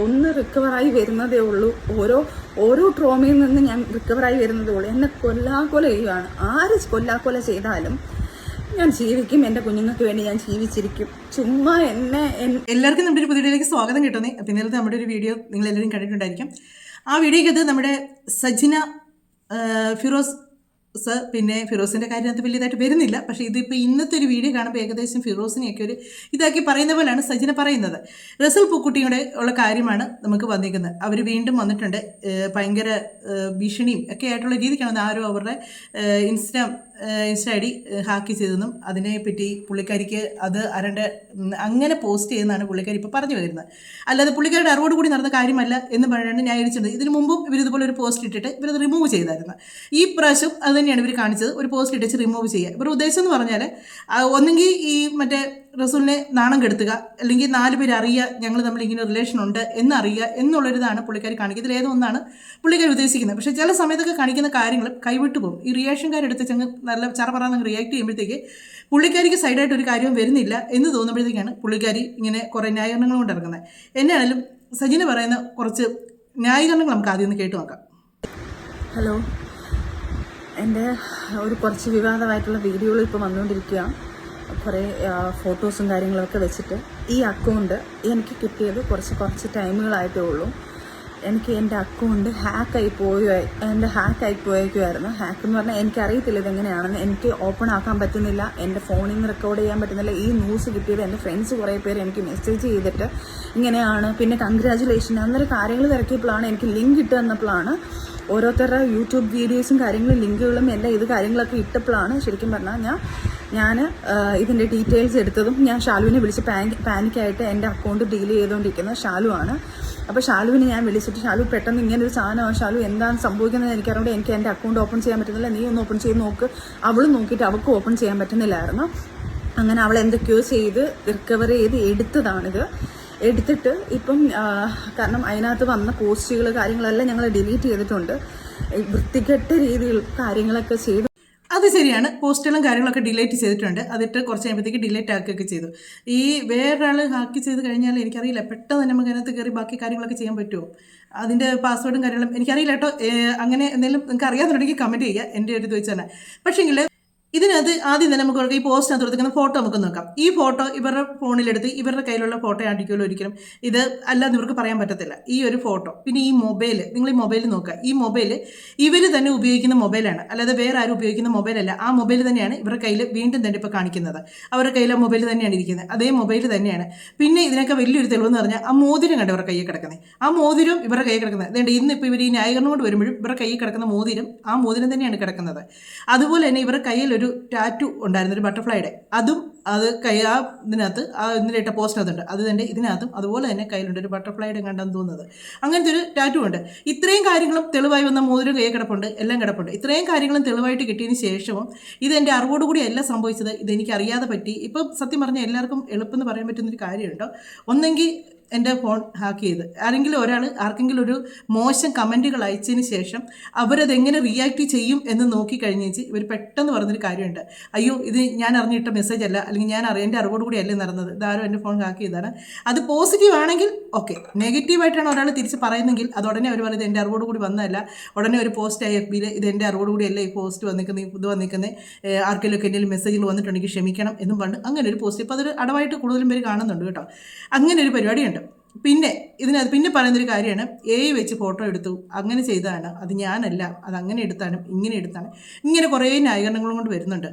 ഒന്ന് റിക്കവറായി വരുന്നതേ ഉള്ളൂ. ഓരോ ട്രോമയിൽ നിന്ന് ഞാൻ റിക്കവറായി വരുന്നതേ ഉള്ളൂ. എന്നെ കൊല്ലാക്കൊല ചെയ്യുകയാണ്. ആര് കൊല്ലാക്കൊല ചെയ്താലും ഞാൻ ജീവിക്കും. എൻ്റെ കുഞ്ഞുങ്ങൾക്ക് വേണ്ടി ഞാൻ ജീവിച്ചിരിക്കും. ചുമ്മാ എല്ലാവർക്കും നമ്മുടെ ഒരു പുതിയ വീഡിയോയിലേക്ക് സ്വാഗതം കിട്ടുന്നേ. അപ്പം ഇന്നലത്തെ നമ്മുടെ ഒരു വീഡിയോ നിങ്ങൾ എല്ലാവരും കണ്ടിട്ടുണ്ടായിരിക്കും. ആ വീഡിയോയ്ക്കത് നമ്മുടെ സജിന ഫിറോസ് പിന്നെ ഫിറോസിൻ്റെ കാര്യത്തിനകത്ത് വലിയതായിട്ട് വരുന്നില്ല. പക്ഷേ ഇതിപ്പോൾ ഇന്നത്തെ ഒരു വീഡിയോ കാണുമ്പോൾ ഏകദേശം ഫിറോസിനെയൊക്കെ ഒരു ഇതാക്കി പറയുന്ന പോലെയാണ് സജിന പറയുന്നത്. റസൽ പൂക്കുട്ടിയുടെ ഉള്ള കാര്യമാണ് നമുക്ക് വന്നിരിക്കുന്നത്. അവർ വീണ്ടും വന്നിട്ടുണ്ട്. ഭയങ്കര ഭീഷണിയും ഒക്കെ ആയിട്ടുള്ള രീതിക്കാണ് ആരോ അവരുടെ ഇൻസ്റ്റ ഐ ഡി ഹാക്ക് ചെയ്തെന്നും അതിനെപ്പറ്റി പുള്ളിക്കാരിക്ക് അത് അങ്ങനെ പോസ്റ്റ് ചെയ്യുന്നതാണ് പുള്ളിക്കാരി ഇപ്പോൾ പറഞ്ഞു വരുന്നത്. അല്ലാതെ പുള്ളിക്കാരുടെ അറിവോട് കൂടി നടന്ന കാര്യമല്ല എന്ന് പറയാണ്ട് ന്യായീകരിച്ചിട്ടുണ്ട്. ഇതിനു മുമ്പും ഇവരിതുപോലെ ഒരു പോസ്റ്റ് ഇട്ടിട്ട് ഇവരത് റിമൂവ് ചെയ്തായിരുന്നു. ഈ പ്രാവശ്യം അത് തന്നെയാണ് ഇവർ കാണിച്ചത്. ഒരു പോസ്റ്റ് ഇട്ടിച്ച് റിമൂവ് ചെയ്യുക. ഇവരുടെ ഉദ്ദേശം എന്ന് പറഞ്ഞാൽ ഒന്നെങ്കിൽ ഈ മറ്റേ റസൂലിനെ നാണം കെടുത്തുക, അല്ലെങ്കിൽ 4 പേര് അറിയുക ഞങ്ങൾ തമ്മിൽ ഇങ്ങനെ റിലേഷൻ ഉണ്ട് എന്നറിയുക എന്നുള്ളൊരിതാണ് പുള്ളിക്കാരി കാണിക്കുന്നത്. ഇതിലേതൊന്നാണ് പുള്ളിക്കാരി ഉദ്ദേശിക്കുന്നത്. പക്ഷേ ചില സമയത്തൊക്കെ കാണിക്കുന്ന കാര്യങ്ങൾ കൈവിട്ടു പോകും. ഈ റിയാക്ഷൻകാരെടുത്ത് ചങ്ങ് നല്ല ചറപറാന്ന് റിയാക്ട് ചെയ്യുമ്പോഴത്തേക്ക് പുള്ളിക്കാരിക്ക് സൈഡായിട്ട് ഒരു കാര്യവും വരുന്നില്ല എന്ന് തോന്നുമ്പോഴത്തേക്കാണ് പുള്ളിക്കാരി ഇങ്ങനെ കുറേ ന്യായീകരണങ്ങൾ കൊണ്ട് ഇറങ്ങുന്നത്. എന്നാണെങ്കിലും സജിന പറയുന്ന കുറച്ച് ന്യായീകരണങ്ങൾ നമുക്ക് ആദ്യം ഒന്ന് കേട്ട് നോക്കാം. ഹലോ, എൻ്റെ കുറച്ച് വിവാദമായിട്ടുള്ള വീഡിയോകൾ ഇപ്പോൾ വന്നുകൊണ്ടിരിക്കുക. കുറേ ഫോട്ടോസും കാര്യങ്ങളൊക്കെ വെച്ചിട്ട് ഈ അക്കൗണ്ട് എനിക്ക് കിട്ടിയത് കുറച്ച് ടൈമുകളായിട്ടേ ഉള്ളൂ. എനിക്ക് എൻ്റെ അക്കൗണ്ട് ഹാക്കായി പോയേക്കുമായിരുന്നു. ഹാക്ക് എന്ന് പറഞ്ഞാൽ എനിക്കറിയത്തില്ല ഇതെങ്ങനെയാണെന്ന്. എനിക്ക് ഓപ്പൺ ആക്കാൻ പറ്റുന്നില്ല. എൻ്റെ ഫോണിൽ നിന്ന് റെക്കോർഡ് ചെയ്യാൻ പറ്റുന്നില്ല. ഈ ന്യൂസ് കിട്ടിയത് എൻ്റെ ഫ്രണ്ട്സ് കുറേ പേര് എനിക്ക് മെസ്സേജ് ചെയ്തിട്ട് ഇങ്ങനെയാണ്, പിന്നെ കൺഗ്രാജുലേഷൻ അന്നൊരു കാര്യങ്ങൾ തിരക്കിയപ്പോഴാണ് എനിക്ക് ലിങ്ക് ഇട്ട് തന്നപ്പോഴാണ് ഓരോരുത്തരുടെ യൂട്യൂബ് വീഡിയോസും കാര്യങ്ങളും ലിങ്കുകളും എല്ലാം ഇത് കാര്യങ്ങളൊക്കെ ഇട്ടപ്പോഴാണ് ശരിക്കും പറഞ്ഞാൽ ഞാൻ ഇതിൻ്റെ ഡീറ്റെയിൽസ് എടുത്തതും ഞാൻ ഷാലുവിനെ വിളിച്ച് പാനിക്കായിട്ട് എൻ്റെ അക്കൗണ്ട് ഡീൽ ചെയ്തുകൊണ്ടിരിക്കുന്നത് ഷാലുവാണ്. അപ്പോൾ ഷാലുവിനെ ഞാൻ വിളിച്ചിട്ട്, ഷാലു പെട്ടെന്ന് ഇങ്ങനൊരു സാധനമാണ്, ഷാലു എന്താണ് സംഭവിക്കുന്നത് എനിക്കറിയാം, എനിക്ക് എൻ്റെ അക്കൗണ്ട് ഓപ്പൺ ചെയ്യാൻ പറ്റുന്നില്ല, നീ ഒന്ന് ഓപ്പൺ ചെയ്ത് നോക്ക്. അവൾ നോക്കിയിട്ട് അവൾക്ക് ഓപ്പൺ ചെയ്യാൻ പറ്റുന്നില്ലായിരുന്നു. അങ്ങനെ അവൾ എന്തൊക്കെയോ ചെയ്ത് റിക്കവർ ചെയ്ത് എടുത്തിട്ട് ഇപ്പം കാരണം അതിനകത്ത് വന്ന പോസ്റ്റുകൾ കാര്യങ്ങളെല്ലാം ഞങ്ങൾ ഡിലീറ്റ് ചെയ്തിട്ടുണ്ട്. വൃത്തികെട്ട രീതിയിൽ കാര്യങ്ങളൊക്കെ ചെയ്തു. അത് ശരിയാണ്, പോസ്റ്റുകളും കാര്യങ്ങളൊക്കെ ഡിലീറ്റ് ചെയ്തിട്ടുണ്ട്. അതിട്ട് കുറച്ച് കഴിയുമ്പോഴത്തേക്ക് ഡിലീറ്റ് ആക്കുകയൊക്കെ ചെയ്തു. ഈ വേറൊരാൾ ഹാക്ക് ചെയ്ത് കഴിഞ്ഞാൽ എനിക്കറിയില്ല, പെട്ടെന്ന് തന്നെ നമുക്ക് അതിനകത്ത് കയറി ബാക്കി കാര്യങ്ങളൊക്കെ ചെയ്യാൻ പറ്റുമോ? അതിൻ്റെ പാസ്വേഡും കാര്യങ്ങളും എനിക്കറിയില്ല കേട്ടോ. അങ്ങനെ എന്തെങ്കിലും നിങ്ങൾക്ക് അറിയാമെന്നുണ്ടെങ്കിൽ കമൻറ്റ് ചെയ്യുക, എൻ്റെ ഒരു ഇത് വെച്ച് തന്നെ. പക്ഷേങ്കിൽ ഇതിനകത്ത് ആദ്യം തന്നെ നമുക്ക് ഈ പോസ്റ്റിനകത്ത് കൊടുക്കുന്ന ഫോട്ടോ നമുക്ക് നോക്കാം. ഈ ഫോട്ടോ ഇവരുടെ ഫോണിലെടുത്ത് ഇവരുടെ കയ്യിലുള്ള ഫോട്ടോ ആയിരിക്കുമല്ലോ ഒരിക്കലും. ഇത് അല്ലാതെ ഇവർക്ക് പറയാൻ പറ്റത്തില്ല. ഈ ഒരു ഫോട്ടോ, പിന്നെ ഈ മൊബൈൽ, നിങ്ങൾ ഈ മൊബൈൽ നോക്കുക. ഈ മൊബൈൽ ഇവർ തന്നെ ഉപയോഗിക്കുന്ന മൊബൈലാണ്, അല്ലാതെ വേറെ ആരും ഉപയോഗിക്കുന്ന മൊബൈലല്ല. ആ മൊബൈൽ തന്നെയാണ് ഇവരുടെ കയ്യിൽ വീണ്ടും തന്നെ ഇപ്പോൾ കാണിക്കുന്നത്. അവരുടെ കയ്യിൽ ആ മൊബൈൽ തന്നെയാണ് ഇരിക്കുന്നത്, അതേ മൊബൈൽ തന്നെയാണ്. പിന്നെ ഇതിനൊക്കെ വലിയൊരു തെളിവെന്ന് പറഞ്ഞാൽ ആ മോതിരം കണ്ട് ഇവരുടെ കയ്യിൽ കിടക്കുന്നത്. ആ മോതിരം ഇവരുടെ കയ്യിൽ കിടക്കുന്നത്. അതുകൊണ്ട് ഇന്നിപ്പോൾ ഇവർ ഈ ന്യായീകരണം കൊണ്ട് വരുമ്പോഴും ഇവരുടെ കയ്യിൽ കിടക്കുന്ന മോതിരം ആ മോതിരം തന്നെയാണ് കിടക്കുന്നത്. അതുപോലെ തന്നെ ഇവരുടെ കയ്യിൽ ഒരു ടാറ്റു ഉണ്ടായിരുന്നു, ഒരു ബട്ടർഫ്ലൈയുടെ. അതും ഇതിനകത്ത് ഇന്നലെ പോസ്റ്റിനകത്തുണ്ട്. അത് തന്നെ ഇതിനകത്തും അതുപോലെ തന്നെ കയ്യിലുണ്ട്, ഒരു ബട്ടർഫ്ലൈയുടെ കണ്ടെന്ന് തോന്നുന്നത്. അങ്ങനത്തെ ഒരു ടാറ്റു ഉണ്ട്. ഇത്രയും കാര്യങ്ങളും തെളിവായി വന്ന മോതിരം കയ്യിൽ കിടപ്പുണ്ട്, എല്ലാം കിടപ്പുണ്ട്. ഇത്രയും കാര്യങ്ങളും തെളിവായിട്ട് കിട്ടിയതിന് ശേഷവും ഇത് എൻ്റെ അറിവോടുകൂടി അല്ല സംഭവിച്ചത്, ഇതെനിക്ക് അറിയാതെ പറ്റി. ഇപ്പം സത്യം പറഞ്ഞാൽ എല്ലാവർക്കും എളുപ്പമെന്ന് പറയാൻ പറ്റുന്നൊരു കാര്യമുണ്ടോ? ഒന്നെങ്കിൽ എൻ്റെ ഫോൺ ഹാക്ക് ചെയ്ത് ആരെങ്കിലും ഒരാൾ ആർക്കെങ്കിലും ഒരു മോശം കമൻറ്റുകൾ അയച്ചതിന് ശേഷം അവരതെങ്ങനെ റിയാക്ട് ചെയ്യും എന്ന് നോക്കിക്കഴിഞ്ഞേച്ച് ഇവർ പെട്ടെന്ന് പറഞ്ഞൊരു കാര്യമുണ്ട്, അയ്യോ ഇത് ഞാൻ അറിഞ്ഞിട്ട മെസ്സേജ് അല്ല, അല്ലെങ്കിൽ എൻ്റെ അറിവോടുകൂടി അല്ലേ നടന്നത്, ഇതാരോ എൻ്റെ ഫോൺ ഹാക്ക് ചെയ്താണ്. അത് പോസിറ്റീവ് ആണെങ്കിൽ ഓക്കെ. നെഗറ്റീവായിട്ടാണ് ഒരാൾ തിരിച്ച് പറയുന്നെങ്കിൽ അത് ഉടനെ അവർ പറയുന്നത് എൻ്റെ അറിവോടുകൂടി വന്നതല്ല, ഉടനെ ഒരു പോസ്റ്റ് ആയി FBയിൽ ഇത് എൻ്റെ അറിവോടുകൂടി അല്ല ഈ പോസ്റ്റ് വന്നിരിക്കുന്നത്, ആർക്കെങ്കിലും ഒക്കെ എന്തെങ്കിലും മെസ്സേജുകൾ വന്നിട്ടുണ്ടെങ്കിൽ ക്ഷമിക്കണം എന്നും പണ്ട് അങ്ങനെ ഒരു പോസ്റ്റ്. ഇപ്പോൾ അതൊരു അടവായിട്ട് കൂടുതലും പേര് കാണുന്നുണ്ട് കേട്ടോ. അങ്ങനെ ഒരു പരിപാടിയുണ്ട്. പിന്നെ ഇതിനകത്ത് പിന്നെ പറയുന്നൊരു കാര്യമാണ്, AI വെച്ച് ഫോട്ടോ എടുത്തു, അങ്ങനെ ചെയ്തതാണ്, അത് ഞാനല്ല, അത് അങ്ങനെ എടുത്താണ്, ഇങ്ങനെ കുറേ ന്യായീകരണങ്ങളും കൊണ്ട് വരുന്നുണ്ട്.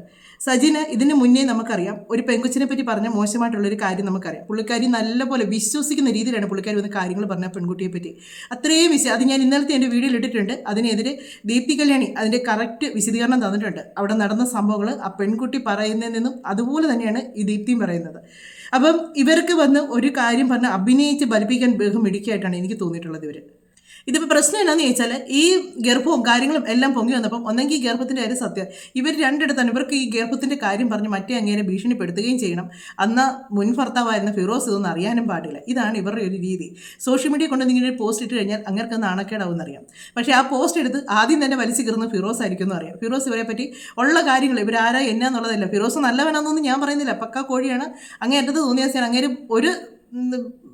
സജിന ഇതിന് മുന്നേ നമുക്കറിയാം ഒരു പെൺകൊച്ചിനെ പറ്റി പറഞ്ഞ മോശമായിട്ടുള്ളൊരു കാര്യം നമുക്കറിയാം. പുള്ളിക്കാരി നല്ലപോലെ വിശ്വസിക്കുന്ന രീതിയിലാണ് പുള്ളിക്കാരി വന്ന് കാര്യങ്ങൾ പറഞ്ഞ പെൺകുട്ടിയെ പറ്റി. അത്രയും അത് ഞാൻ ഇന്നലത്തെ എൻ്റെ വീഡിയോയിൽ ഇട്ടിട്ടുണ്ട്. അതിനെതിരെ ദീപ്തി കല്യാണി അതിൻ്റെ കറക്റ്റ് വിശദീകരണം തന്നിട്ടുണ്ട്. അവിടെ നടന്ന സംഭവങ്ങൾ ആ പെൺകുട്ടി പറയുന്നതിൽ നിന്നും അതുപോലെ തന്നെയാണ് ഈ ദീപ്തിയും പറയുന്നത്. അപ്പം ഇവർക്ക് വന്ന് ഒരു കാര്യം പറഞ്ഞ് അഭിനയിച്ച് ബലിപ്പിക്കാൻ ബഹുമിടിക്കായിട്ടാണ് എനിക്ക് തോന്നിയിട്ടുള്ളത് ഇവർ. ഇതിപ്പോൾ പ്രശ്നം എന്നാന്ന് ചോദിച്ചാൽ ഈ ഗർഭവും കാര്യങ്ങളും എല്ലാം പൊങ്ങി വന്നപ്പം ഒന്നെങ്കിൽ ഈ ഗർഭത്തിൻ്റെ കാര്യം സത്യം, ഇവർ രണ്ടിടത്താണ് ഇവർക്ക് ഈ ഗർഭത്തിൻ്റെ കാര്യം പറഞ്ഞ് മറ്റേ അങ്ങേരെ ഭീഷണിപ്പെടുത്തുകയും ചെയ്യണം. അന്ന് മുൻ ഭർത്താവായിരുന്ന ഫിറോസ് ഇതൊന്നും അറിയാനും പാടില്ല. ഇതാണ് ഇവരുടെ ഒരു രീതി. സോഷ്യൽ മീഡിയ കൊണ്ട് നിങ്ങളുടെ പോസ്റ്റ് ഇട്ട് കഴിഞ്ഞാൽ അങ്ങേർക്ക് നാണക്കേടാവുമെന്ന് അറിയാം. പക്ഷേ ആ പോസ്റ്റ് എടുത്ത് ആദ്യം തന്നെ വലിച്ചു കയറുന്ന ഫിറോസ് ആയിരിക്കും എന്ന് അറിയാം. ഫിറോസ് ഇവരെ പറ്റി ഉള്ള കാര്യങ്ങൾ ഇവരാരാ എന്നാന്നുള്ളതല്ല. ഫിറോസ് നല്ലവനാണെന്നൊന്നും ഞാൻ പറയുന്നില്ല, പക്കാ കോഴിയാണ്. അങ്ങേ അറ്റത്ത് തോന്നിയാൽ അങ്ങേര് ഒരു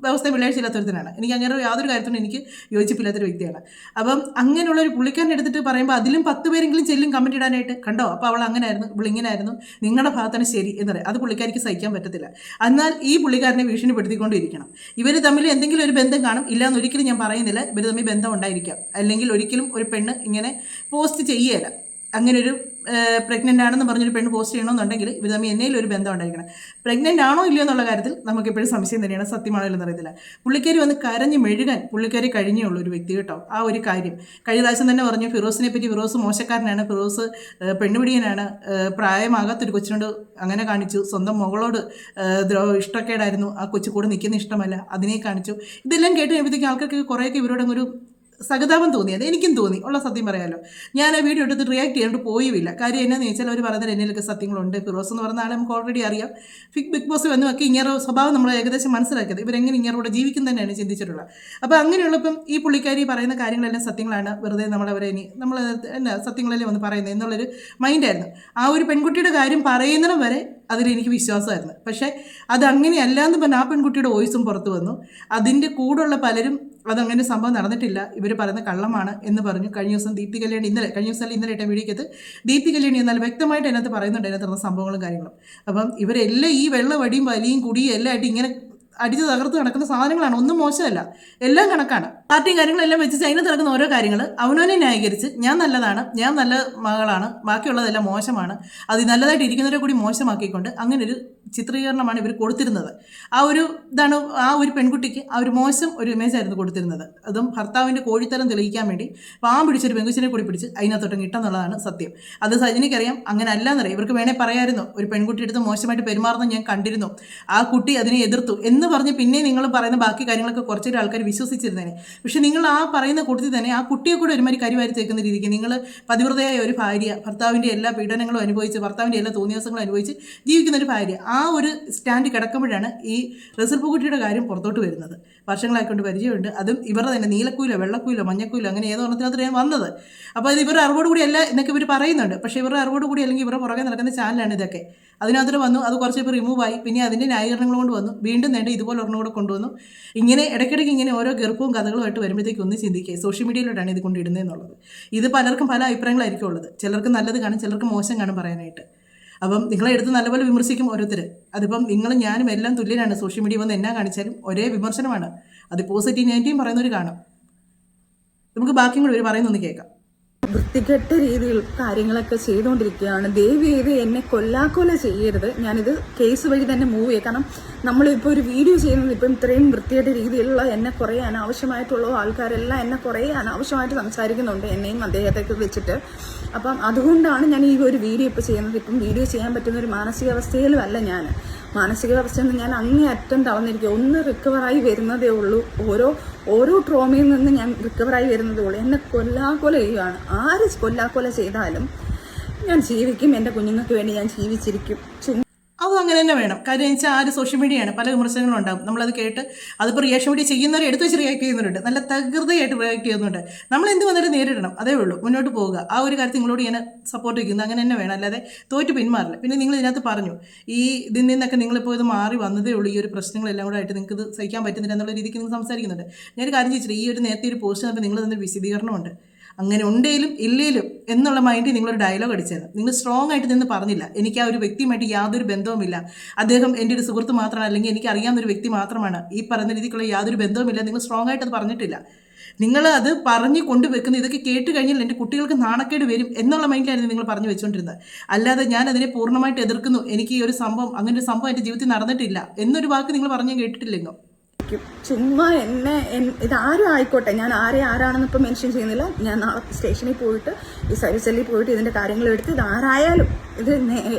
വ്യവസ്ഥ വെള്ളിയാഴ്ചയില്ലാത്തൊരുത്തനാണ്. എനിക്ക് അങ്ങനെ യാതൊരു കാര്യത്തിനും എനിക്ക് യോജിപ്പില്ലാത്തൊരു വ്യക്തിയാണ്. അപ്പം അങ്ങനെയുള്ള ഒരു പുള്ളിക്കാരനെ എടുത്തിട്ട് പറയുമ്പോൾ അതിലും 10 പേരെങ്കിലും ചെല്ലും കമൻറ്റ് ഇടാനായിട്ട്. കണ്ടോ, അപ്പോൾ അവൾ അങ്ങനെയായിരുന്നു, ഇവളിങ്ങനായിരുന്നു, നിങ്ങളുടെ ഭാഗത്താണ് ശരി എന്ന് പറയും. അത് പുള്ളിക്കാരിക്ക് സഹിക്കാൻ പറ്റത്തില്ല. എന്നാൽ ഈ പുള്ളിക്കാരനെ ഭീഷണിപ്പെടുത്തിക്കൊണ്ടിരിക്കണം. ഇവർ തമ്മിൽ എന്തെങ്കിലും ഒരു ബന്ധം കാണും, ഇല്ലാന്ന് ഒരിക്കലും ഞാൻ പറയുന്നില്ല. ഇവർ തമ്മിൽ ബന്ധം ഉണ്ടായിരിക്കാം. അല്ലെങ്കിൽ ഒരിക്കലും ഒരു പെണ്ണ് ഇങ്ങനെ പോസ്റ്റ് ചെയ്യുകയില്ല. അങ്ങനൊരു പ്രഗ്നൻ്റ് ആണെന്ന് പറഞ്ഞൊരു പെണ്ണ് പോസ്റ്റ് ചെയ്യണമെന്നുണ്ടെങ്കിൽ ഇവർ തമ്മിൽ എന്തെങ്കിലും ഒരു ബന്ധം ഉണ്ടായിരിക്കണം. പ്രഗ്നൻ്റ് ആണോ ഇല്ലയോ എന്നുള്ള കാര്യത്തിൽ നമുക്കെപ്പോഴും സംശയം തന്നെയാണ്, സത്യമാണോ എന്ന് അറിയത്തില്ല. പുള്ളിക്കാരി വന്ന് കരഞ്ഞ് മെഴുകാൻ പുള്ളിക്കാരി കഴിഞ്ഞേ ഉള്ളൂ ഒരു വ്യക്തി കേട്ടോ. ആ ഒരു കാര്യം കഴിഞ്ഞ പ്രാവശ്യം തന്നെ പറഞ്ഞു ഫിറോസിനെ പറ്റി. ഫിറോസ് മോശക്കാരനാണ്, ഫിറോസ് പെണ്ണുപിടിയനാണ്, പ്രായമാകാത്തൊരു കൊച്ചിനോട് അങ്ങനെ കാണിച്ചു, സ്വന്തം മകളോട് ഇഷ്ടക്കേടായിരുന്നു, ആ കൊച്ചു കൂടെ നിൽക്കുന്ന ഇഷ്ടമല്ല, അതിനെ കാണിച്ചു. ഇതെല്ലാം കേട്ട് കഴിയുമ്പോഴത്തേക്കും ആൾക്കാർക്ക് കുറേയൊക്കെ ഇവരോടൊരു സഹതാപം തോന്നിയത് എനിക്കും തോന്നി, ഉള്ള സത്യം പറയാമല്ലോ. ഞാൻ ആ വീഡിയോ എടുത്തിട്ട് റിയാക്ട് ചെയ്യാണ്ട് പോയുമില്ല. കാര്യം എന്നാന്ന് ചോദിച്ചാൽ അവർ പറയുന്നത് എന്നിലൊക്കെ സത്യങ്ങളുണ്ട്. ഫിറോസ് എന്ന് പറഞ്ഞ ആളെ നമുക്ക് ഓൾറെഡി അറിയാം. ബിഗ് ബോസ് വന്നുമൊക്കെ ഇങ്ങനെ സ്വഭാവം നമ്മൾ ഏകദേശം മനസ്സിലാക്കിയത്, ഇവരെങ്ങനെ ഇങ്ങനെ ജീവിക്കും തന്നെയാണ് ചിന്തിച്ചിട്ടുള്ളത്. അപ്പോൾ അങ്ങനെയുള്ളപ്പം ഈ പുള്ളിക്കാരി പറയുന്ന കാര്യങ്ങളെല്ലാം സത്യങ്ങളാണ്, വെറുതെ നമ്മളവരെ നമ്മൾ എന്നാ സത്യങ്ങളല്ലേ വന്ന് പറയുന്നത് എന്നുള്ളൊരു മൈൻഡായിരുന്നു. ആ ഒരു പെൺകുട്ടിയുടെ കാര്യം പറയുന്നിടം വരെ അതിലെനിക്ക് വിശ്വാസമായിരുന്നു. പക്ഷേ അതങ്ങനെയല്ല എന്ന് പറഞ്ഞാൽ ആ പെൺകുട്ടിയുടെ വോയിസും പുറത്തു വന്നു. അതിൻ്റെ കൂടെയുള്ള പലരും അതങ്ങനെ സംഭവം നടന്നിട്ടില്ല, ഇവർ പറയുന്ന കള്ളമാണ് എന്ന് പറഞ്ഞു. കഴിഞ്ഞ ദിവസം ദീപ്തി കല്യാണി ഇന്നലെ ഇട്ട വീഡിയോക്കകത്ത് ദീപ്തി കല്യാണി എന്നാൽ വ്യക്തമായിട്ട് അതിനകത്ത് പറയുന്നുണ്ട് അതിനകത്ത് നടന്ന സംഭവങ്ങളും കാര്യങ്ങളും. അപ്പം ഇവരെല്ലാം ഈ വെള്ളവടിയും വലിയും കുടിയും എല്ലാം ആയിട്ട് ഇങ്ങനെ അടിച്ച് തകർത്ത് നടക്കുന്ന സാധനങ്ങളാണ്. ഒന്നും മോശമല്ല, എല്ലാം കണക്കാണ്. പാർട്ടിയും കാര്യങ്ങളെല്ലാം വെച്ച് അതിനകത്ത് നടക്കുന്ന ഓരോ കാര്യങ്ങൾ അവനവനെ ന്യായീകരിച്ച് ഞാൻ നല്ലതാണ്, ഞാൻ നല്ല മകളാണ്, ബാക്കിയുള്ളതെല്ലാം മോശമാണ്, അത് നല്ലതായിട്ട് ഇരിക്കുന്നവരെ കൂടി മോശമാക്കിക്കൊണ്ട് അങ്ങനെ ഒരു ചിത്രീകരണമാണ് ഇവർ കൊടുത്തിരുന്നത്. ആ ഒരു ഇതാണ് ആ ഒരു പെൺകുട്ടിക്ക് ആ ഒരു മോശം ഒരു ഇമേജ് ആയിരുന്നു കൊടുത്തിരുന്നത്. അതും ഭർത്താവിൻ്റെ കോഴിത്തരം തെളിയിക്കാൻ വേണ്ടി പാവം പിടിച്ചൊരു പെൺകുച്ചിനെ കൂടി പിടിച്ച് അതിനകത്തോട്ടും കിട്ടുന്നുള്ളതാണ് സത്യം. അത് സജിനിക്കറിയാം, അങ്ങനെ അല്ലാന്നറിയാം. ഇവർക്ക് വേണേൽ പറയായിരുന്നു ഒരു പെൺകുട്ടി എടുത്ത് മോശമായിട്ട് പെരുമാറുന്നത് ഞാൻ കണ്ടിരുന്നു, ആ കുട്ടി അതിനെ എതിർത്തു എന്ന് പറഞ്ഞ് പിന്നെ നിങ്ങൾ പറയുന്ന ബാക്കി കാര്യങ്ങളൊക്കെ കുറച്ചൊരു ആൾക്കാർ വിശ്വസിച്ചിരുന്നേനെ. പക്ഷെ നിങ്ങൾ ആ പറയുന്ന കൂട്ടത്തിൽ തന്നെ ആ കുട്ടിയെ കൂടെ ഒരുമാതിരി കരിവാരി തേക്കുന്ന രീതിക്ക് നിങ്ങൾ പതിവ്രതയായ ഒരു ഭാര്യ, ഭർത്താവിൻ്റെ എല്ലാ പീഡനങ്ങളും അനുഭവിച്ച് ഭർത്താവിൻ്റെ എല്ലാ തോന്നിയാസങ്ങളും അനുഭവിച്ച് ജീവിക്കുന്ന ഒരു ഭാര്യ, ആ ഒരു സ്റ്റാൻഡ് കിടക്കുമ്പോഴാണ് ഈ റസൽ പൂക്കുട്ടിയുടെ കാര്യം പുറത്തോട്ട് വരുന്നത്. വർഷങ്ങളായിക്കൊണ്ട് പരിചയമുണ്ട്, അതും ഇവരുടെ തന്നെ നീലക്കൂലോ വെള്ളക്കൂലോ മഞ്ഞക്കൂലോ അങ്ങനെ ഏതോ ഒരെണ്ണത്തിനകത്ത് വന്നത്. അപ്പോൾ ഇത് ഇവരുടെ അറിവോട് കൂടി അല്ല എന്നൊക്കെ ഇവർ പറയുന്നുണ്ട്. പക്ഷേ ഇവരുടെ അറിവോട് കൂടി അല്ലെങ്കിൽ ഇവരുടെ പുറകെ നടക്കുന്ന ചാനലാണ് ഇതൊക്കെ. അതിനകത്ത് വന്നു, അത് കുറച്ച് ഇപ്പോൾ റിമൂവായി, പിന്നെ അതിൻ്റെ ന്യായീകരണങ്ങൾ കൊണ്ട് വന്നു, വീണ്ടും നേണ്ട ഇതുപോലെ ഒരെണ്ണം കൂടെ കൊണ്ടുവന്നു. ഇങ്ങനെ ഇടയ്ക്കിടയ്ക്ക് ഇങ്ങനെ ഓരോ ഗർഭവും കഥകളുമായിട്ട് വരുമ്പോഴത്തേക്ക് ഒന്ന് ചിന്തിക്കുക, സോഷ്യൽ മീഡിയയിലോട്ടാണ് ഇത് കൊണ്ടിടുന്നതെന്നുള്ളത്. ഇത് പലർക്കും പല അഭിപ്രായങ്ങളായിരിക്കും ഉള്ളത്. ചിലർക്ക് നല്ലത് കാണും, ചിലർക്ക് മോശം കാണും പറയാനായിട്ട്. അപ്പം നിങ്ങളെ എടുത്ത് നല്ലപോലെ വിമർശിക്കും ഓരോരുത്തർ. അതിപ്പം നിങ്ങളും ഞാനും എല്ലാം തുല്യനാണ്. സോഷ്യൽ മീഡിയ വന്ന് എന്നാ കാണിച്ചാലും ഒരേ വിമർശനമാണ്. അത് പോസിറ്റീവ് നെഗറ്റീവ് പറയുന്നവർ കാണും. നമുക്ക് ബാക്കിയും കൂടി ഇവർ പറയുന്നൊന്ന് കേൾക്കാം. വൃത്തികെട്ട രീതിയിൽ കാര്യങ്ങളൊക്കെ ചെയ്തുകൊണ്ടിരിക്കുകയാണ്. ദയവ് ചെയ്ത് എന്നെ കൊല്ലാക്കൊല ചെയ്യരുത്. ഞാനിത് കേസ് വഴി തന്നെ മൂവ് ചെയ്യാം. കാരണം നമ്മളിപ്പോൾ ഒരു വീഡിയോ ചെയ്യുന്നത് ഇപ്പം ഇത്രയും വൃത്തികെട്ട രീതിയിലുള്ള എന്നെ കുറേ അനാവശ്യമായിട്ടുള്ള ആൾക്കാരെല്ലാം എന്നെ കുറേ അനാവശ്യമായിട്ട് സംസാരിക്കുന്നുണ്ട്, എന്നെയും അദ്ദേഹത്തെയൊക്കെ വെച്ചിട്ട്. അപ്പം അതുകൊണ്ടാണ് ഞാൻ ഈ ഒരു വീഡിയോ ഇപ്പോൾ ചെയ്യുന്നത്. ഇപ്പം വീഡിയോ ചെയ്യാൻ പറ്റുന്ന ഒരു മാനസികാവസ്ഥയിലും അല്ല ഞാൻ. മാനസികാവസ്ഥയിൽ നിന്ന് ഞാൻ അങ്ങേയറ്റം തളർന്നിരിക്കുക. ഒന്ന് റിക്കവറായി വരുന്നതേ ഉള്ളൂ. ഓരോ ട്രോമയിൽ നിന്ന് ഞാൻ റിക്കവറായി വരുന്നതേ ഉള്ളൂ. എന്നെ കൊല്ലാക്കൊല ചെയ്യുകയാണ്. ആര് കൊല്ലാക്കൊല ചെയ്താലും ഞാൻ ജീവിക്കും. എൻ്റെ കുഞ്ഞുങ്ങൾക്ക് വേണ്ടി ഞാൻ ജീവിച്ചിരിക്കും. അതും അങ്ങനെ തന്നെ വേണം. കാര്യം വെച്ചാൽ ആര് സോഷ്യൽ മീഡിയയാണ്, പല വിമർശനങ്ങളും ഉണ്ടാകും. നമ്മളത് കേട്ട് അതിപ്പോൾ റിയാക്ഷൻ വീഡിയോ ചെയ്യുന്നവരെ എടുത്ത് വെച്ച് റിയാക്ട് ചെയ്യുന്നവരുണ്ട്, നല്ല തകൃതയായിട്ട് റിയാക്ട് ചെയ്യുന്നുണ്ട്. നമ്മൾ എന്ത് വന്നാലും നേരിടണം, അതേ ഉള്ളൂ, മുന്നോട്ട് പോവുക. ആ ഒരു കാര്യത്തിൽ നിങ്ങളോട് ഞാൻ സപ്പോർട്ട് വയ്ക്കുന്നത് അങ്ങനെ തന്നെ വേണം, അല്ലാതെ തോറ്റ് പിന്മാറില്ല. പിന്നെ നിങ്ങൾ ഇതിനകത്ത് പറഞ്ഞു ഈ ഇതിൽ നിന്നൊക്കെ നിങ്ങളിപ്പോൾ ഇത് മാറി വന്നതേ ഉള്ളൂ, ഈ ഒരു പ്രശ്നങ്ങളെല്ലാം കൂടെ ആയിട്ട് നിങ്ങൾക്ക് ഇത് സഹിക്കാൻ പറ്റുന്നില്ല എന്നുള്ള രീതിക്ക് നിങ്ങൾ സംസാരിക്കുന്നുണ്ട്. ഞാനൊരു കാര്യം ചോദിച്ചിട്ട്, ഈ ഒരു നേരത്തെ ഒരു പോസ്റ്റ് കണ്ടപ്പോൾ നിങ്ങൾ തന്നെ വിശദീകരണമുണ്ട്. അങ്ങനെ ഉണ്ടേലും ഇല്ലേലും എന്നുള്ള മൈൻഡിൽ നിങ്ങളൊരു ഡയലോഗ് അടിച്ചത്. നിങ്ങൾ സ്ട്രോങ് ആയിട്ട് നിന്ന് പറഞ്ഞില്ല, എനിക്ക് ആ ഒരു വ്യക്തിയുമായിട്ട് യാതൊരു ബന്ധവുമില്ല, അദ്ദേഹം എൻ്റെ ഒരു സുഹൃത്ത് മാത്രമാണ്, അല്ലെങ്കിൽ എനിക്ക് അറിയാവുന്നൊരു വ്യക്തി മാത്രമാണ്, ഈ പറയുന്ന രീതിക്കുള്ള യാതൊരു ബന്ധവുമില്ല. നിങ്ങൾ സ്ട്രോങ് ആയിട്ട് അത് പറഞ്ഞിട്ടില്ല. നിങ്ങൾ അത് പറഞ്ഞു കൊണ്ടുവെക്കുന്ന ഇതൊക്കെ കേട്ട് കഴിഞ്ഞാൽ എൻ്റെ കുട്ടികൾക്ക് നാണക്കേട് വരും എന്നുള്ള മൈൻഡിലായിരുന്നു നിങ്ങൾ പറഞ്ഞു വെച്ചുകൊണ്ടിരുന്നത്. അല്ലാതെ ഞാൻ അതിനെ പൂർണ്ണമായിട്ട് എതിർക്കുന്നു, എനിക്ക് ഈ ഒരു സംഭവം അങ്ങനെ ഒരു സംഭവം എൻ്റെ ജീവിതത്തിൽ നടന്നിട്ടില്ല എന്നൊരു വാക്ക് നിങ്ങൾ പറഞ്ഞു കേട്ടിട്ടില്ലെന്നോ? ചുമ്മാ ഇതാരും ആയിക്കോട്ടെ, ഞാൻ ആരാണെന്ന് ഇപ്പം മെൻഷൻ ചെയ്യുന്നില്ല. ഞാൻ നാളെ സ്റ്റേഷനിൽ പോയിട്ട് ഈ സർവീസ് സെല്ലിൽ പോയിട്ട് ഇതിൻ്റെ കാര്യങ്ങൾ എടുത്ത് ഇതാരായാലും ഇത്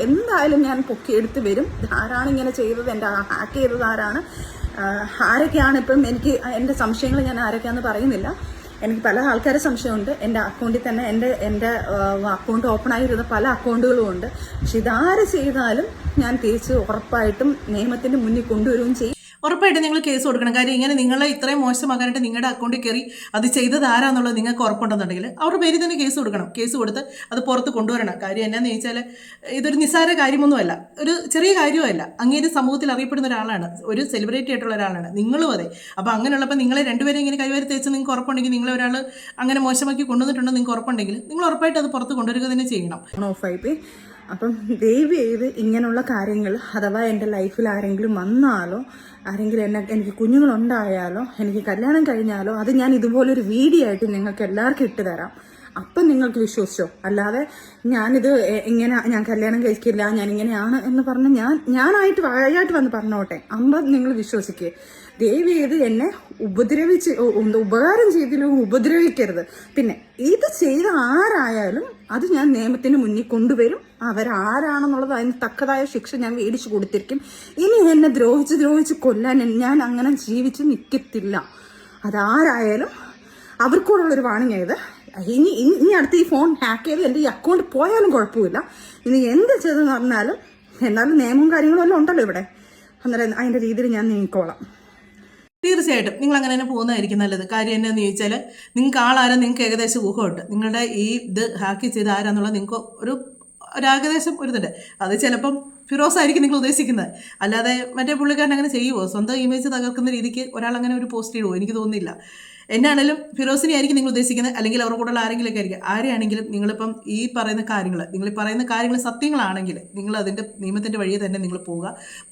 എന്തായാലും ഞാൻ പൊക്കിയെടുത്ത് വരും. ഇതാരാണ് ഇങ്ങനെ ചെയ്തത്, എൻ്റെ ഹാക്ക് ചെയ്തത് ആരാണ്, ആരൊക്കെയാണ്. ഇപ്പം എനിക്ക് എൻ്റെ സംശയങ്ങൾ ഞാൻ ആരൊക്കെയാണെന്ന് പറയുന്നില്ല. എനിക്ക് പല ആൾക്കാരെ സംശയമുണ്ട്. എൻ്റെ അക്കൗണ്ടിൽ തന്നെ എൻ്റെ അക്കൗണ്ട് ഓപ്പൺ ആയിരുന്ന പല അക്കൗണ്ടുകളും ഉണ്ട്. പക്ഷെ ഇതാര് ചെയ്താലും ഞാൻ തിരിച്ച് ഉറപ്പായിട്ടും നിയമത്തിൻ്റെ മുന്നിൽ കൊണ്ടുവരികയും ചെയ്യും. ഉറപ്പായിട്ടും നിങ്ങൾ കേസ് കൊടുക്കണം. കാര്യം ഇങ്ങനെ നിങ്ങളെ ഇത്രയും മോശമാകാനായിട്ട് നിങ്ങളുടെ അക്കൗണ്ടിൽ കയറി അത് ചെയ്തത് ആരാന്നുള്ളത് നിങ്ങൾക്ക് ഉറപ്പുണ്ടെന്നുണ്ടെങ്കിൽ അവരുടെ പേരിൽ തന്നെ കേസ് കൊടുക്കണം. കേസ് കൊടുത്ത് അത് പുറത്ത് കൊണ്ടുവരണം. കാര്യം എന്നാന്ന് ചോദിച്ചാൽ ഇതൊരു നിസ്സാര കാര്യമൊന്നുമല്ല, ഒരു ചെറിയ കാര്യമല്ല. അങ്ങേര് സമൂഹത്തിൽ അറിയപ്പെടുന്ന ഒരാളാണ്, ഒരു സെലിബ്രിറ്റി ആയിട്ടുള്ള ഒരാളാണ്, നിങ്ങളും അതെ. അപ്പോൾ അങ്ങനെയുള്ളപ്പോൾ നിങ്ങളെ രണ്ടുപേരും ഇങ്ങനെ കൈവാരി തേച്ച് നിങ്ങൾക്ക് ഉറപ്പുണ്ടെങ്കിൽ, നിങ്ങളെ ഒരാൾ അങ്ങനെ മോശമാക്കി കൊണ്ടുവന്നിട്ടുണ്ടോ നിങ്ങൾക്ക് ഉറപ്പുണ്ടെങ്കിൽ നിങ്ങൾ ഉറപ്പായിട്ട് അത് പുറത്ത് കൊണ്ടുവരിക തന്നെ ചെയ്യണം. ഓഫായി പോയി. അപ്പം ദയവ് ചെയ്ത് ഇങ്ങനെയുള്ള കാര്യങ്ങൾ, അഥവാ എൻ്റെ ലൈഫിൽ ആരെങ്കിലും വന്നാലോ, ആരെങ്കിലും എനിക്ക് കുഞ്ഞുങ്ങളുണ്ടായാലോ, എനിക്ക് കല്യാണം കഴിഞ്ഞാലോ, അത് ഞാൻ ഇതുപോലൊരു വീഡിയോ ആയിട്ട് നിങ്ങൾക്ക് എല്ലാവർക്കും ഇട്ട് തരാം. അപ്പം നിങ്ങൾക്ക് വിശ്വസിച്ചോ. അല്ലാതെ ഞാനിത് ഞാൻ കല്യാണം കഴിക്കില്ല, ഞാൻ ഇങ്ങനെയാണ് എന്ന് പറഞ്ഞ് ഞാനായിട്ട് വായായിട്ട് വന്ന് പറഞ്ഞോട്ടെ, നിങ്ങൾ വിശ്വസിക്കുക. ദയവ് ചെയ്ത് എന്നെ ഉപകാരം ചെയ്തില്ലെങ്കിൽ ഉപദ്രവിക്കരുത്. പിന്നെ ഇത് ചെയ്ത ആരായാലും അത് ഞാൻ നിയമത്തിന് മുന്നിൽ കൊണ്ടുവരും. അവരാരാണെന്നുള്ളത് അതിന് തക്കതായ ശിക്ഷ ഞാൻ മേടിച്ചു കൊടുത്തിരിക്കും. ഇനി എന്നെ ദ്രോഹിച്ച് കൊല്ലാൻ ഞാൻ അങ്ങനെ ജീവിച്ച് നിൽക്കത്തില്ല. അതാരായാലും അവർക്കൂടുള്ളൊരു വാണിംഗ് ആയത്. ഇനി അടുത്ത് ഈ ഫോൺ ഹാക്ക് ചെയ്ത് എൻ്റെ ഈ അക്കൗണ്ട് പോയാലും കുഴപ്പമില്ല. ഇനി എന്ത് ചെയ്തെന്ന് പറഞ്ഞാലും എന്നാലും നിയമവും കാര്യങ്ങളും എല്ലാം ഉണ്ടല്ലോ ഇവിടെ. അന്നേരം അതിൻ്റെ രീതിയിൽ ഞാൻ നീങ്ങിക്കോളാം. തീർച്ചയായിട്ടും നിങ്ങൾ അങ്ങനെ തന്നെ പോകുന്നതായിരിക്കും നല്ലത്. കാര്യം എന്നാന്ന് ചോദിച്ചാൽ നിങ്ങൾക്ക് ആളാരാ നിങ്ങൾക്ക് ഏകദേശം ഊഹമുണ്ട്. നിങ്ങളുടെ ഈ ഇത് ഹാക്ക് ചെയ്ത് ആരാന്നുള്ളത് നിങ്ങൾക്ക് ഒരു ഏകദേശം ഒരിതുണ്ട്. അത് ചിലപ്പം ഫിറോസ് ആയിരിക്കും നിങ്ങൾ ഉദ്ദേശിക്കുന്നത്. അല്ലാതെ മറ്റേ പുള്ളിക്കാരൻ അങ്ങനെ ചെയ്യുമോ? സ്വന്തം ഇമേജ് തകർക്കുന്ന രീതിക്ക് ഒരാൾ അങ്ങനെ ഒരു പോസ്റ്റ് ഇടുമോ? എനിക്ക് തോന്നുന്നില്ല. എന്നാണേലും ഫിറോസിനെ ആയിരിക്കും നിങ്ങൾ ഉദ്ദേശിക്കുന്നത്, അല്ലെങ്കിൽ അവരുടെ കൂടെയുള്ള ആരെങ്കിലുമൊക്കെ ആയിരിക്കും. ആരെയാണെങ്കിലും നിങ്ങളിപ്പം ഈ പറയുന്ന കാര്യങ്ങൾ സത്യങ്ങളാണെങ്കിൽ നിങ്ങൾ അതിൻ്റെ നിയമത്തിൻ്റെ വഴിയെ തന്നെ നിങ്ങൾ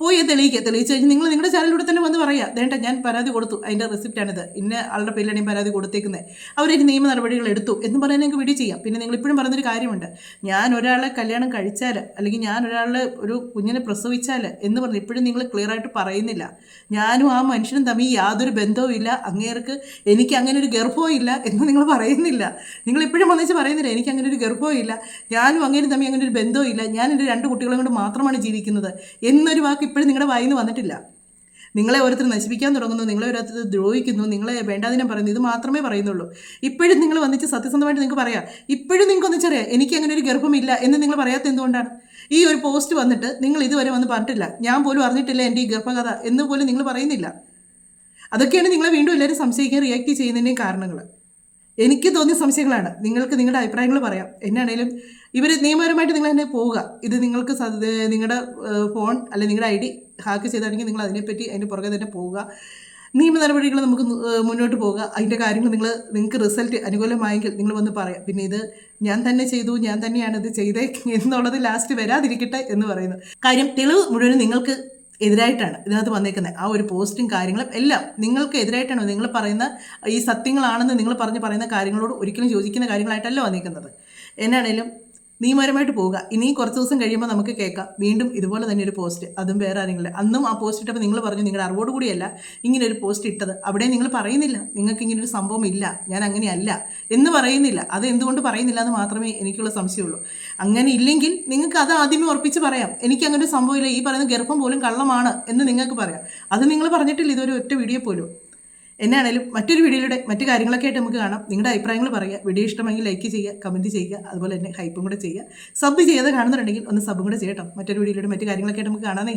പോയി തെളിയിച്ച് കഴിഞ്ഞ് നിങ്ങൾ നിങ്ങളുടെ ചാനലിലൂടെ തന്നെ വന്ന് പറയുക, വേണ്ട ഞാൻ പരാതി കൊടുത്തു, അതിൻ്റെ റെസിപ്റ്റാണിത്, ഇന്ന ആളുടെ പേരിലാണ് ഞാൻ പരാതി കൊടുത്തേക്കുന്നത്, അവരൊരു നിയമ നടപടികൾ എടുത്തു എന്ന് പറയാൻ നിങ്ങൾക്ക് വീഡിയോ ചെയ്യാം. പിന്നെ നിങ്ങൾ ഇപ്പോഴും പറയുന്നൊരു കാര്യമുണ്ട്, ഞാൻ ഒരാളെ കല്യാണം കഴിച്ചാൽ അല്ലെങ്കിൽ ഞാൻ ഒരാളെ ഒരു കുഞ്ഞിനെ പ്രസവിച്ചാൽ എന്ന് പറഞ്ഞ് ഇപ്പോഴും നിങ്ങൾ ക്ലിയർ ആയിട്ട് പറയുന്നില്ല. ഞാനും ആ മനുഷ്യനും തമ്മിൽ യാതൊരു ബന്ധവും ഇല്ല, അങ്ങേർക്ക് എനിക്ക് അങ്ങനെ ഒരു ഗർഭവും ഇല്ല എന്ന് നിങ്ങൾ പറയുന്നില്ല. നിങ്ങൾ ഇപ്പോഴും വന്നിച്ച് പറയുന്നില്ല എനിക്ക് അങ്ങനെ ഒരു ഗർഭവും ഇല്ല, ഞാനും അങ്ങേരും തമ്മിൽ അങ്ങനെ ഒരു ബന്ധവും ഇല്ല, ഞാൻ എൻ്റെ 2 കുട്ടികളെ കൊണ്ട് മാത്രമാണ് ജീവിക്കുന്നത് എന്നൊരു വാക്ക് ഇപ്പോഴും നിങ്ങളുടെ വായിൽ നിന്ന് വന്നിട്ടില്ല. നിങ്ങളെ ഓരോരുത്തർ നശിപ്പിക്കാൻ തുടങ്ങുന്നു, നിങ്ങളെ ഓരോരുത്തർ ദ്രോഹിക്കുന്നു, നിങ്ങളെ വേണ്ടാതിനെ പറയുന്നു, ഇത് മാത്രമേ പറയുന്നുള്ളൂ. ഇപ്പോഴും നിങ്ങൾ വന്നിച്ച് സത്യസന്ധമായിട്ട് നിങ്ങൾക്ക് പറയാം, ഇപ്പോഴും നിങ്ങൾക്ക് ഒന്നിച്ചറിയാം എനിക്ക് അങ്ങനെ ഒരു ഗർഭമില്ല എന്ന് നിങ്ങൾ പറയാത്ത എന്തുകൊണ്ടാണ്? ഈ ഒരു പോസ്റ്റ് വന്നിട്ട് നിങ്ങൾ ഇതുവരെ വന്ന് പറഞ്ഞിട്ടില്ല, ഞാൻ പോലും അറിഞ്ഞിട്ടില്ല എൻ്റെ ഈ ഗർഭകഥ എന്ന് പോലും നിങ്ങൾ പറയുന്നില്ല. അതൊക്കെയാണ് നിങ്ങളെ വീണ്ടും എല്ലാവരും സംശയിക്കാൻ റിയാക്ട് ചെയ്യുന്നതിൻ്റെയും കാരണങ്ങൾ. എനിക്ക് തോന്നിയ സംശയങ്ങളാണ്. നിങ്ങൾക്ക് നിങ്ങളുടെ അഭിപ്രായങ്ങൾ പറയാം. എന്നാണേലും ഇവർ നിയമപരമായിട്ട് നിങ്ങൾ തന്നെ പോവുക. ഇത് നിങ്ങൾക്ക് നിങ്ങളുടെ ഫോൺ അല്ലെങ്കിൽ നിങ്ങളുടെ ID ഹാക്ക് ചെയ്താണെങ്കിൽ നിങ്ങൾ അതിനെപ്പറ്റി അതിൻ്റെ പുറകെ തന്നെ പോവുക. നിയമ നടപടികൾ നമുക്ക് മുന്നോട്ട് പോവുക. അതിൻ്റെ കാര്യങ്ങൾ നിങ്ങൾക്ക് റിസൾട്ട് അനുകൂലമായെങ്കിൽ നിങ്ങൾ വന്ന് പറയാം. പിന്നെ ഇത് ഞാൻ തന്നെ ചെയ്തു, ഞാൻ തന്നെയാണ് ഇത് ചെയ്തേ എന്നുള്ളത് ലാസ്റ്റ് വരാതിരിക്കട്ടെ എന്ന് പറയുന്നു. കാര്യം തെളിവ് മുഴുവനും നിങ്ങൾക്ക് എതിരായിട്ടാണ് ഇതിനകത്ത് വന്നേക്കുന്നത്. ആ ഒരു പോസ്റ്റും കാര്യങ്ങളും എല്ലാം നിങ്ങൾക്ക് എതിരായിട്ടാണ്. നിങ്ങൾ പറയുന്ന ഈ സത്യങ്ങളാണെന്ന് നിങ്ങൾ പറയുന്ന കാര്യങ്ങളോട് ഒരിക്കലും യോജിക്കുന്ന കാര്യങ്ങളായിട്ടല്ല വന്നേക്കുന്നത്. എന്നാണേലും നിയമപരമായിട്ട് പോവുക. ഇനി കുറച്ച് ദിവസം കഴിയുമ്പോൾ നമുക്ക് കേൾക്കാം വീണ്ടും ഇതുപോലെ തന്നെ ഒരു പോസ്റ്റ്, അതും വേറെ ആരെങ്കിലും. അന്നും ആ പോസ്റ്റ് ഇട്ടപ്പോൾ നിങ്ങൾ പറഞ്ഞു നിങ്ങളുടെ അറിവോട് കൂടിയല്ല ഇങ്ങനെ ഒരു പോസ്റ്റ് ഇട്ടത്. അവിടെ നിങ്ങൾ പറയുന്നില്ല നിങ്ങൾക്ക് ഇങ്ങനൊരു സംഭവം ഇല്ല, ഞാൻ അങ്ങനെയല്ല എന്ന് പറയുന്നില്ല. അത് എന്തുകൊണ്ട് പറയുന്നില്ല എന്ന് മാത്രമേ എനിക്കുള്ള സംശയമുള്ളൂ. അങ്ങനെ ഇല്ലെങ്കിൽ നിങ്ങൾക്ക് അത് ആദ്യമേ ഉറപ്പിച്ച് പറയാം, എനിക്ക് അങ്ങനെ ഒരു സംഭവമില്ല, ഈ പറയുന്ന ഗർഭം പോലും കള്ളമാണ് എന്ന് നിങ്ങൾക്ക് പറയാം. അത് നിങ്ങൾ പറഞ്ഞിട്ടില്ല ഇതൊരു ഒറ്റ വീഡിയോ പോലും. എന്നാണേലും മറ്റൊരു വീഡിയോയിലൂടെ മറ്റു കാര്യങ്ങളൊക്കെ ആയിട്ട് നമുക്ക് കാണാം. നിങ്ങളുടെ അഭിപ്രായങ്ങൾ പറയുക. വീഡിയോ ഇഷ്ടമെങ്കിൽ ലൈക്ക് ചെയ്യുക, കമൻറ്റ് ചെയ്യുക, അതുപോലെ തന്നെ ഹൈപ്പും കൂടെ ചെയ്യുക. സബ് ചെയ്യാതെ കാണുന്നുണ്ടെങ്കിൽ ഒന്ന് സബും കൂടെ ചെയ്യട്ടോ. മറ്റൊരു വീഡിയോയിലൂടെ മറ്റു കാര്യങ്ങളൊക്കെ ആയിട്ട് നമുക്ക് കാണാനേ.